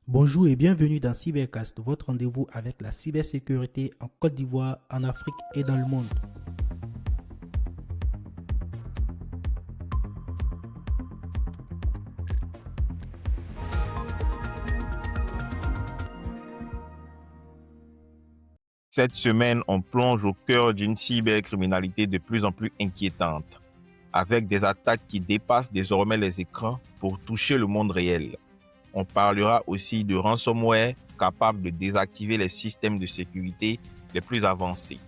Bonjour et bienvenue dans Cybercast, votre rendez-vous avec la cybersécurité en Côte d'Ivoire, en Afrique et dans le monde. Cette semaine, on plonge au cœur d'une cybercriminalité de plus en plus inquiétante, avec des attaques qui dépassent désormais les écrans pour toucher le monde réel. On parlera aussi de ransomware capable de désactiver les systèmes de sécurité les plus avancés,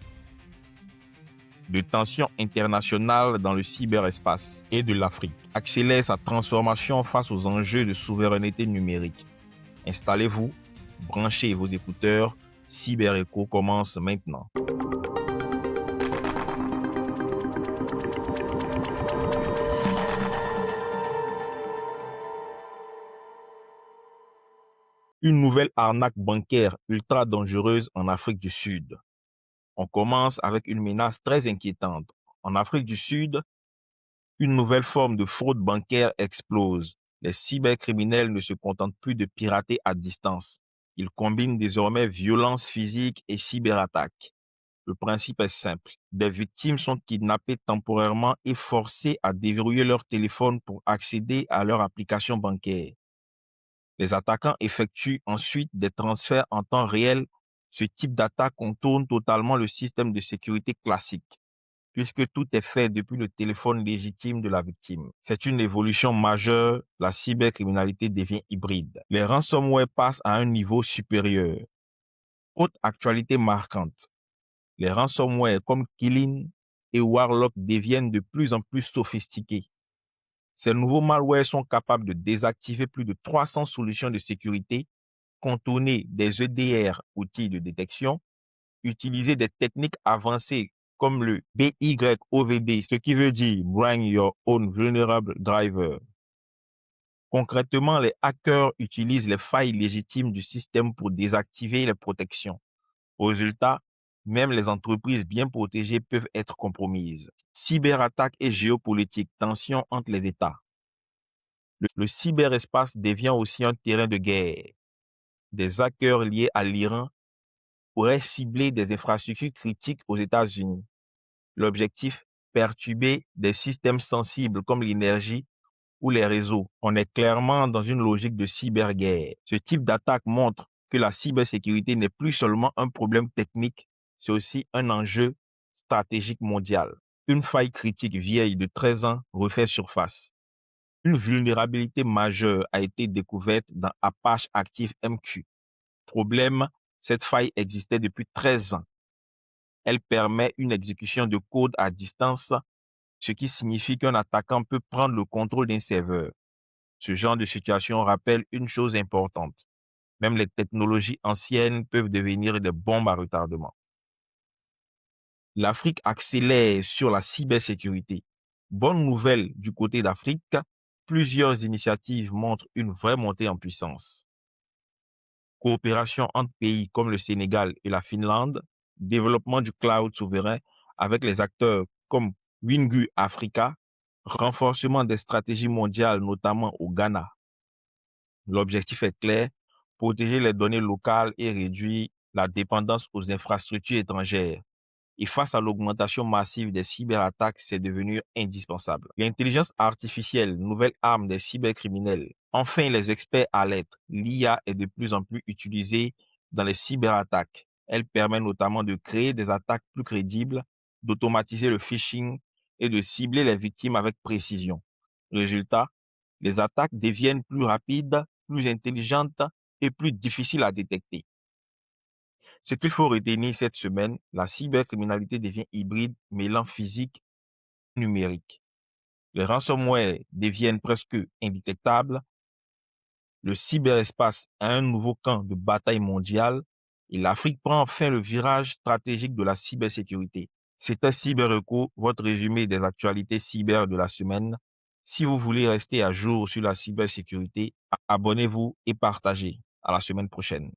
de tensions internationales dans le cyberespace et de l'Afrique accélère sa transformation face aux enjeux de souveraineté numérique. Installez-vous, branchez vos écouteurs, Cyber Echo commence maintenant. Une nouvelle arnaque bancaire ultra dangereuse en Afrique du Sud. On commence avec une menace très inquiétante. En Afrique du Sud, une nouvelle forme de fraude bancaire explose. Les cybercriminels ne se contentent plus de pirater à distance. Ils combinent désormais violence physique et cyberattaques. Le principe est simple. Des victimes sont kidnappées temporairement et forcées à déverrouiller leur téléphone pour accéder à leur application bancaire. Les attaquants effectuent ensuite des transferts en temps réel. Ce type d'attaque contourne totalement le système de sécurité classique, puisque tout est fait depuis le téléphone légitime de la victime. C'est une évolution majeure. La cybercriminalité devient hybride. Les ransomware passent à un niveau supérieur. Autre actualité marquante. Les ransomware comme Kylin et Warlock deviennent de plus en plus sophistiqués. Ces nouveaux malwares sont capables de désactiver plus de 300 solutions de sécurité, contourner des EDR, outils de détection, utiliser des techniques avancées comme le BYOVD, ce qui veut dire Bring Your Own Vulnerable Driver. Concrètement, les hackers utilisent les failles légitimes du système pour désactiver les protections. Au résultat, même les entreprises bien protégées peuvent être compromises. Cyberattaques et géopolitique, tensions entre les États. Le cyberespace devient aussi un terrain de guerre. Des hackers liés à l'Iran pourraient cibler des infrastructures critiques aux États-Unis. L'objectif, perturber des systèmes sensibles comme l'énergie ou les réseaux. On est clairement dans une logique de cyberguerre. Ce type d'attaque montre que la cybersécurité n'est plus seulement un problème technique, c'est aussi un enjeu stratégique mondial. Une faille critique vieille de 13 ans refait surface. Une vulnérabilité majeure a été découverte dans Apache Active MQ. Problème, cette faille existait depuis 13 ans. Elle permet une exécution de code à distance, ce qui signifie qu'un attaquant peut prendre le contrôle d'un serveur. Ce genre de situation rappelle une chose importante. Même les technologies anciennes peuvent devenir des bombes à retardement. L'Afrique accélère sur la cybersécurité. Bonne nouvelle du côté d'Afrique, plusieurs initiatives montrent une vraie montée en puissance. Coopération entre pays comme le Sénégal et la Finlande, développement du cloud souverain avec les acteurs comme Wingu Africa, renforcement des stratégies mondiales, notamment au Ghana. L'objectif est clair, protéger les données locales et réduire la dépendance aux infrastructures étrangères. Et face à l'augmentation massive des cyberattaques, c'est devenu indispensable. L'intelligence artificielle, nouvelle arme des cybercriminels. Enfin, les experts alertent. L'IA est de plus en plus utilisée dans les cyberattaques. Elle permet notamment de créer des attaques plus crédibles, d'automatiser le phishing et de cibler les victimes avec précision. Résultat, les attaques deviennent plus rapides, plus intelligentes et plus difficiles à détecter. Ce qu'il faut retenir cette semaine, la cybercriminalité devient hybride, mêlant physique et numérique. Les ransomware deviennent presque indétectables. Le cyberespace a un nouveau camp de bataille mondial et l'Afrique prend enfin le virage stratégique de la cybersécurité. C'était Cyber Echo, votre résumé des actualités cyber de la semaine. Si vous voulez rester à jour sur la cybersécurité, abonnez-vous et partagez. À la semaine prochaine.